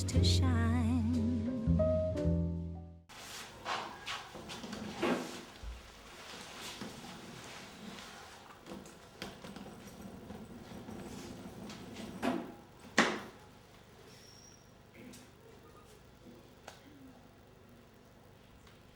continues to shine.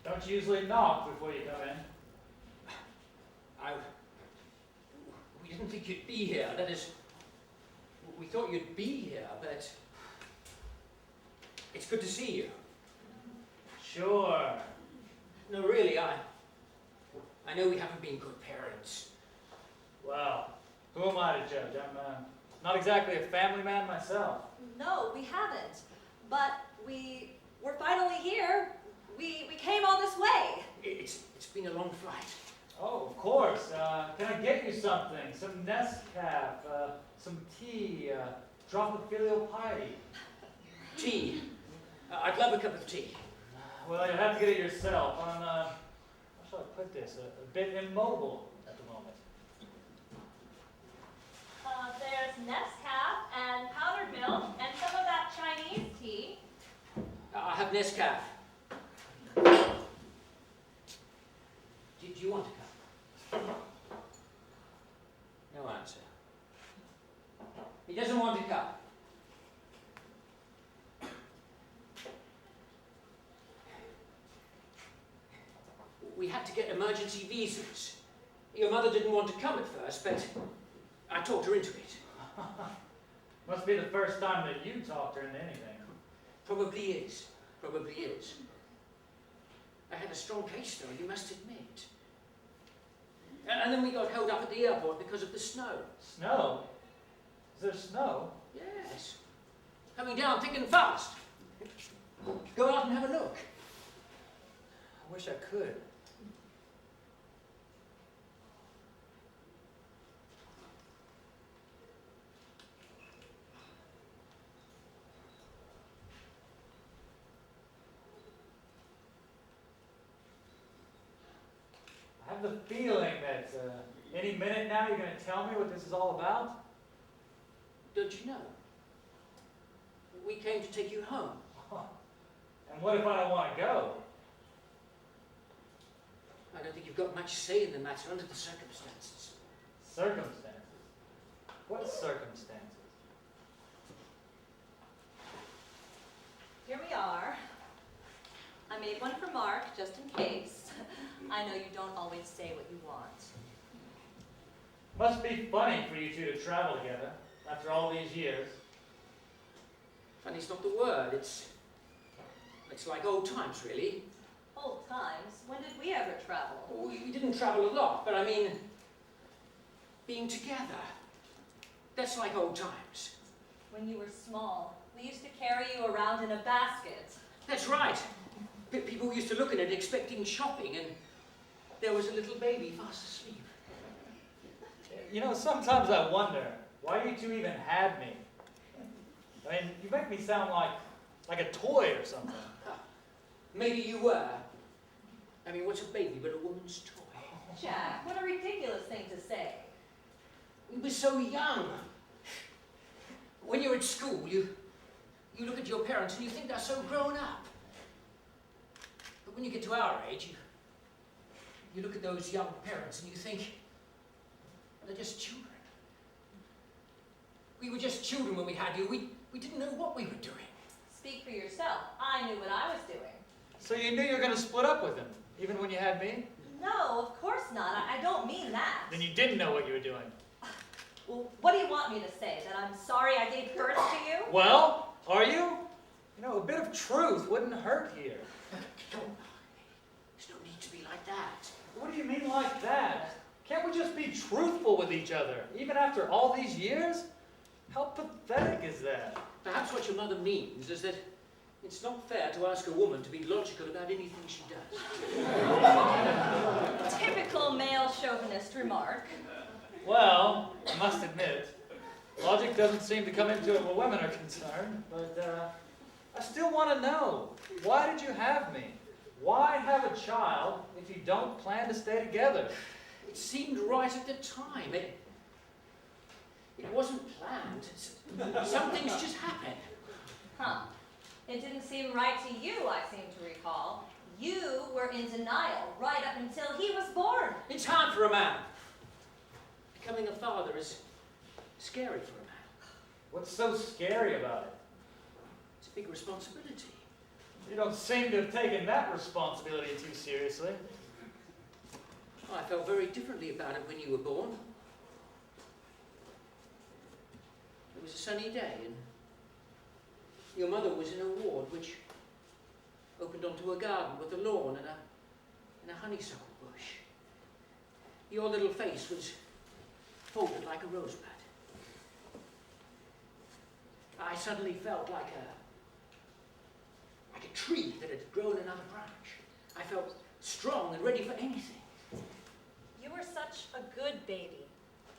Don't you usually knock before you come in? We didn't think you'd be here. That is, we thought you'd be here, but it's good to see you. Sure. No, really, I know we haven't been good parents. Well, who am I to judge? I'm not exactly a family man myself. No, we haven't. But we're finally here. We came all this way. It's been a long flight. Oh, of course. Can I get you something? Some Nescaf, some tea, drop of filial piety. Tea. I'd love a cup of tea. Well, you'll have to get it yourself. I'm, how shall I put this? A bit immobile at the moment. There's Nescaf and powdered milk and some of that Chinese tea. I have Nescaf. Did you want a cup? No answer. He doesn't want a cup. We had to get emergency visas. Your mother didn't want to come at first, but I talked her into it. Must be the first time that you talked her into anything. Probably is. Probably is. I had a strong case, though, you must admit. And then we got held up at the airport because of the snow. Snow? Is there snow? Yes. Coming down thick and fast. Go out and have a look. I wish I could. I have the feeling that any minute now you're going to tell me what this is all about. Don't you know? We came to take you home. And what if I don't want to go? I don't think you've got much say in the matter under the circumstances. Circumstances? What circumstances? Here we are. I made one for Mark, just in case. I know you don't always say what you want. Must be funny for you two to travel together after all these years. Funny's not the word. It's like old times, really. Old times? When did we ever travel? We didn't travel a lot, but I mean, being together. That's like old times. When you were small, we used to carry you around in a basket. That's right. People used to look at it expecting shopping, and there was a little baby fast asleep. You know, sometimes I wonder why you two even had me. I mean, you make me sound like a toy or something. Maybe you were. I mean, what's a baby but a woman's toy? Jack, what a ridiculous thing to say. We were so young. When you're at school, you look at your parents and you think they're so grown up. But when you get to our age, you look at those young parents and you think they're just children. We were just children when we had you. We didn't know what we were doing. Speak for yourself. I knew what I was doing. So you knew you were going to split up with him, even when you had me? No, of course not. I don't mean that. Then you didn't know what you were doing. Well, what do you want me to say? That I'm sorry I gave birth to you? Well, are you? You know, a bit of truth wouldn't hurt here. Come on. There's no need to be like that. What do you mean like that? Can't we just be truthful with each other, even after all these years? How pathetic is that? Perhaps what your mother means is that it's not fair to ask a woman to be logical about anything she does. Typical male chauvinist remark. Well, I must admit, logic doesn't seem to come into it where women are concerned, but I still want to know, why did you have me? Why have a child if you don't plan to stay together? It seemed right at the time. It wasn't planned. Some things just happen. Huh. It didn't seem right to you, I seem to recall. You were in denial right up until he was born. It's hard for a man. Becoming a father is scary for a man. What's so scary about it? It's a big responsibility. You don't seem to have taken that responsibility too seriously. I felt very differently about it when you were born. It was a sunny day, and your mother was in a ward which opened onto a garden with a lawn and a honeysuckle bush. Your little face was folded like a rosebud. I suddenly felt like a tree that had grown another branch. I felt strong and ready for anything. You were such a good baby,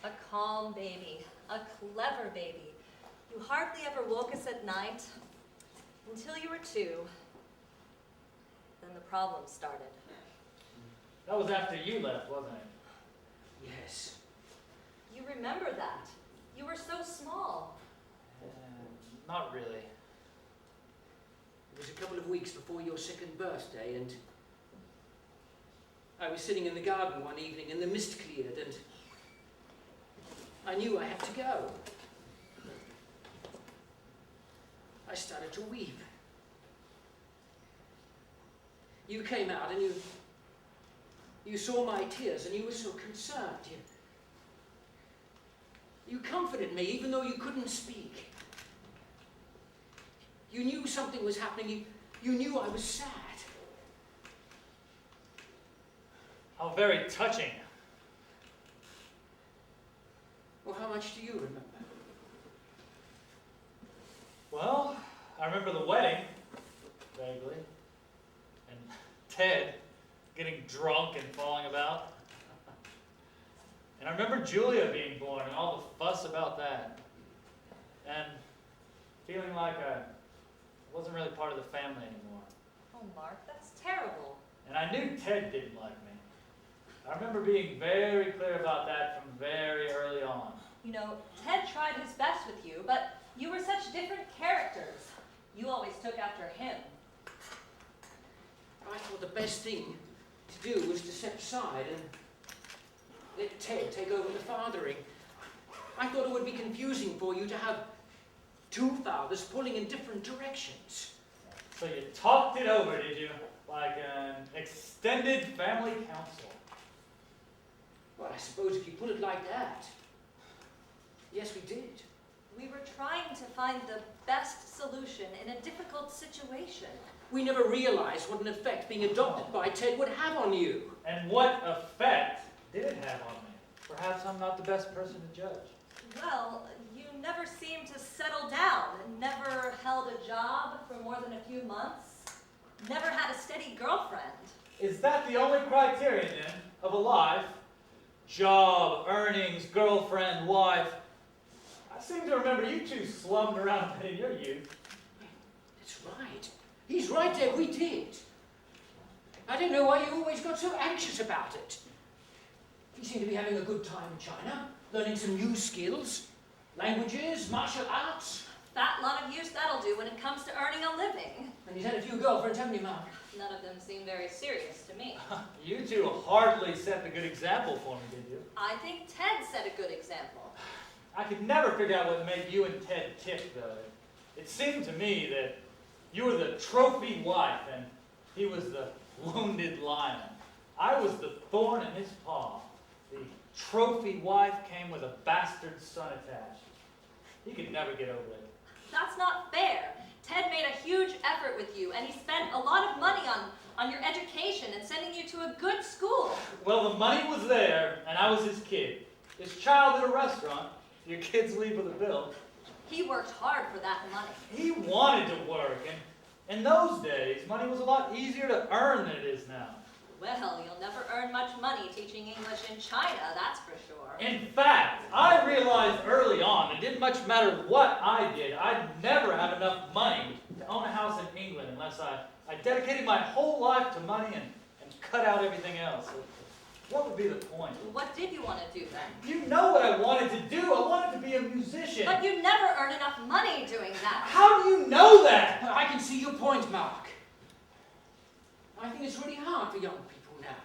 a calm baby, a clever baby. You hardly ever woke us at night until you were 2. Then the problem started. That was after you left, wasn't it? Yes. You remember that. You were so small. Not really. It was a couple of weeks before your 2nd birthday, and I was sitting in the garden one evening, and the mist cleared, and I knew I had to go. I started to weep. You came out, and you saw my tears, and you were so concerned. You comforted me, even though you couldn't speak. You knew something was happening. You knew I was sad. How very touching. Well, how much do you remember? Well, I remember the wedding, vaguely, and Ted getting drunk and falling about. And I remember Julia being born and all the fuss about that. And feeling like I wasn't really part of the family anymore. Oh, Mark, that's terrible. And I knew Ted didn't like me. I remember being very clear about that from very early on. You know, Ted tried his best with you, but you were such different characters. You always took after him. I thought the best thing to do was to step aside and let Ted take over the fathering. I thought it would be confusing for you to have 2 fathers pulling in different directions. So you talked it over, did you? Like an extended family council. Well, I suppose if you put it like that. Yes, we did. We were trying to find the best solution in a difficult situation. We never realized what an effect being adopted by Ted would have on you. And what effect did it have on me? Perhaps I'm not the best person to judge. Well, you never seemed to settle down, never held a job for more than a few months, never had a steady girlfriend. Is that the only criterion, then, of a life? Job, earnings, girlfriend, wife. I seem to remember you 2 slummed around a bit in your youth. That's right. He's right there, we did. I don't know why you always got so anxious about it. You seem to be having a good time in China, learning some new skills, languages, martial arts. Fat lot of use that'll do when it comes to earning a living. And he's had a few girlfriends, haven't you, Mark? None of them seem very serious to me. You 2 hardly set the good example for me, did you? I think Ted set a good example. I could never figure out what made you and Ted tick, though. It seemed to me that you were the trophy wife and he was the wounded lion. I was the thorn in his paw. The trophy wife came with a bastard son attached. He could never get over it. That's not fair. Ted made a huge effort with you, and he spent a lot of money on your education and sending you to a good school. Well, the money was there, and I was his kid. His child at a restaurant. Your kids leave with a bill. He worked hard for that money. He wanted to work, and in those days, money was a lot easier to earn than it is now. Well, you'll never earn much money teaching English in China, that's for sure. In fact, I realized early on it didn't much matter what I did. I'd never have enough money to own a house in England unless I dedicated my whole life to money and cut out everything else. What would be the point? What did you want to do then? You know what I wanted to do. I wanted to be a musician. But you never earn enough money doing that. How do you know that? I can see your point, Mark. I think it's really hard for young people now.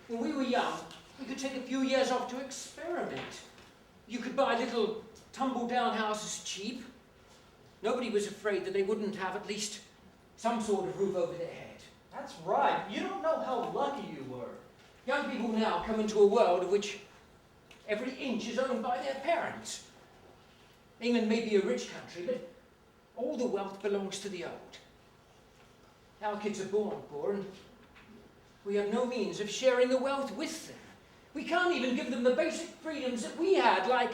When we were young, we could take a few years off to experiment. You could buy little tumble-down houses cheap. Nobody was afraid that they wouldn't have at least some sort of roof over their head. That's right. You don't know how lucky you were. Young people now come into a world of which every inch is owned by their parents. England may be a rich country, but all the wealth belongs to the old. Our kids are born poor, and we have no means of sharing the wealth with them. We can't even give them the basic freedoms that we had, like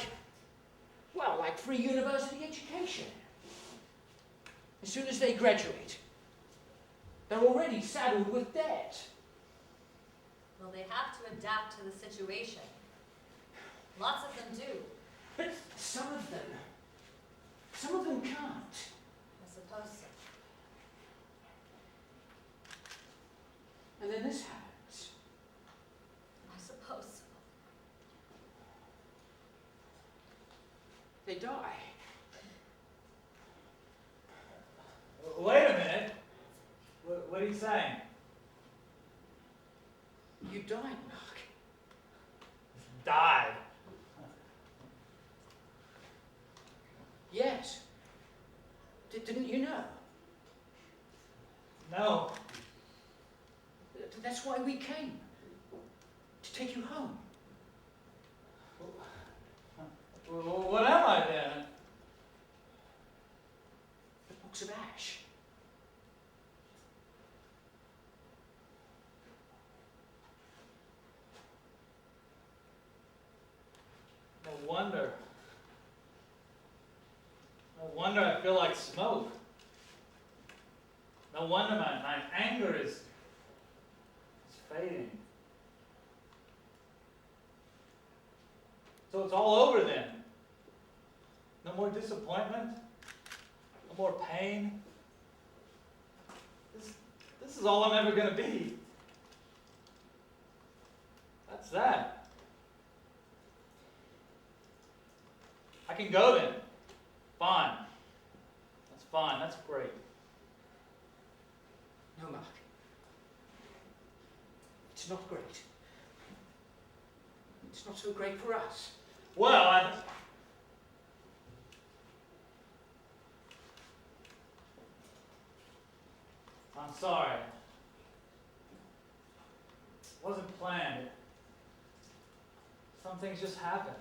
free university education. As soon as they graduate, they're already saddled with debt. Well, they have to adapt to the situation. Lots of them do. But some of them can't. I suppose so. And then this happens. I suppose so. They die. Wait a minute. What are you saying? You died, Mark. Died. Yes. Didn't you know? No. That's why we came. To take you home. What am I then? The box of ash. No wonder. No wonder I feel like smoke. No wonder my anger is fading. So it's all over then. No more disappointment. No more pain. This is all I'm ever going to be. That's that. I can go then. Fine. That's fine. That's great. No, Mark. It's not great. It's not so great for us. Well, I'm sorry. It wasn't planned. Some things just happen.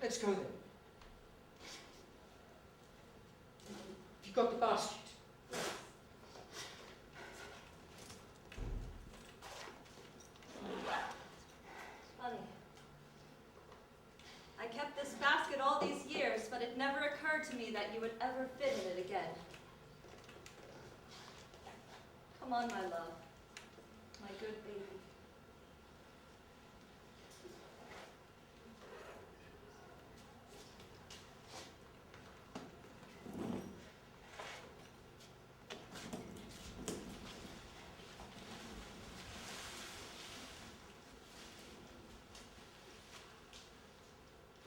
Let's go then. You got the basket? Funny. I kept this basket all these years, but it never occurred to me that you would ever fit in it again. Come on, my love.